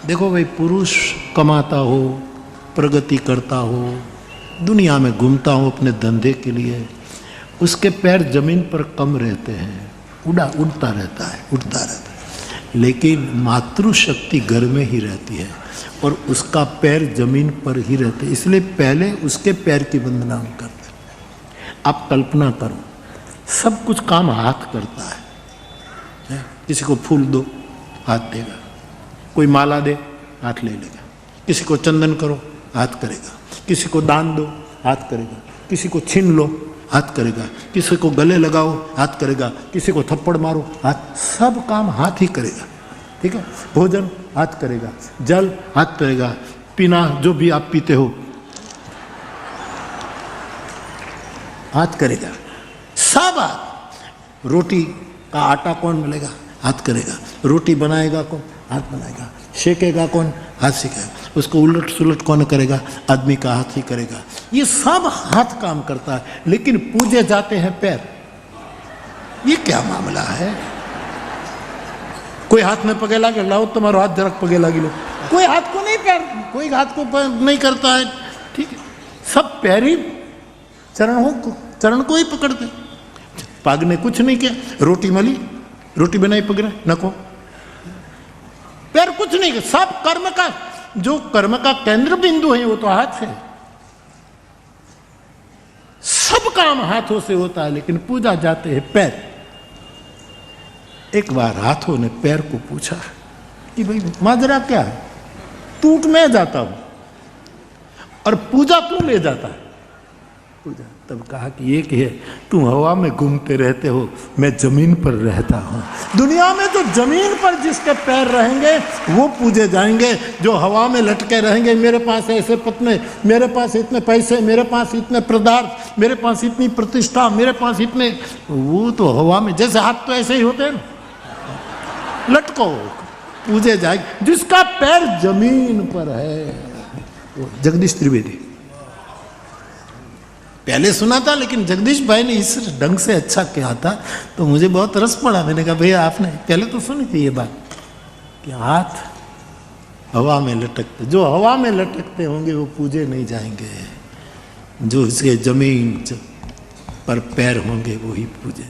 देखो भाई, पुरुष कमाता हो, प्रगति करता हो, दुनिया में घूमता हो अपने धंधे के लिए, उसके पैर जमीन पर कम रहते हैं, उड़ता रहता है। लेकिन मातृशक्ति घर में ही रहती है और उसका पैर जमीन पर ही रहते, इसलिए पहले उसके पैर की वंदना हम करते हैं। आप कल्पना करो, सब कुछ काम हाथ करता है। किसी को फूल दो, हाथ देगा। कोई माला दे, हाथ ले लेगा। किसी को चंदन करो, हाथ करेगा। किसी को दान दो, हाथ करेगा। किसी को छीन लो, हाथ करेगा। किसी को गले लगाओ, हाथ करेगा। किसी को थप्पड़ मारो, हाथ, सब काम हाथ ही करेगा। ठीक है, भोजन हाथ करेगा, जल हाथ करेगा, पीना जो भी आप पीते हो हाथ करेगा, सब हाथ। रोटी का आटा कौन मिलेगा, हाथ करेगा। रोटी बनाएगा कौन, हाथ बनाएगा। सेकेगा कौन, हाथ सेकेगा। उसको उलट सुलट कौन करेगा, आदमी का हाथ ही करेगा। ये सब हाथ काम करता है, लेकिन पूजे जाते हैं पैर। ये क्या मामला है? कोई हाथ में पगे लागे, लाओ तुम्हारा हाथ जरा पगे लागी लो। कोई हाथ को नहीं, पैर कोई हाथ को नहीं करता है। ठीक है, सब पैर ही चरण को ही पकड़ते। पग ने कुछ नहीं किया, रोटी मली, रोटी बनाई, पग ने नको, पैर कुछ नहीं किया। सब कर्म का, जो कर्म का केंद्र बिंदु है वो तो हाथ है। सब काम हाथों से होता है, लेकिन पूजा जाते हैं पैर। एक बार हाथों ने पैर को पूछा कि भाई माजरा क्या है, टूट मैं जाता हूं और पूजा तू ले जाता है। पूजा तब कहा कि एक है, तुम हवा में घूमते रहते हो, मैं जमीन पर रहता हूं। दुनिया में तो जमीन पर जिसके पैर रहेंगे वो पूजे जाएंगे। जो हवा में लटके रहेंगे, मेरे पास ऐसे पत्ने, मेरे पास इतने पैसे, मेरे पास इतने पदार्थ, मेरे पास इतनी प्रतिष्ठा, मेरे पास इतने, वो तो हवा में, जैसे हाथ तो ऐसे ही होते हैं ना, लटको, पूजे जाएंगे। जिसका पैर जमीन पर है वो जगदीश त्रिवेदी। पहले सुना था, लेकिन जगदीश भाई ने इस ढंग से अच्छा कहा था तो मुझे बहुत रस पड़ा। मैंने कहा भैया आपने पहले तो सुनी थी ये बात कि हाथ हवा में लटकते, जो हवा में लटकते होंगे वो पूजे नहीं जाएंगे, जो इसके जमीन पर पैर होंगे वो ही पूजे।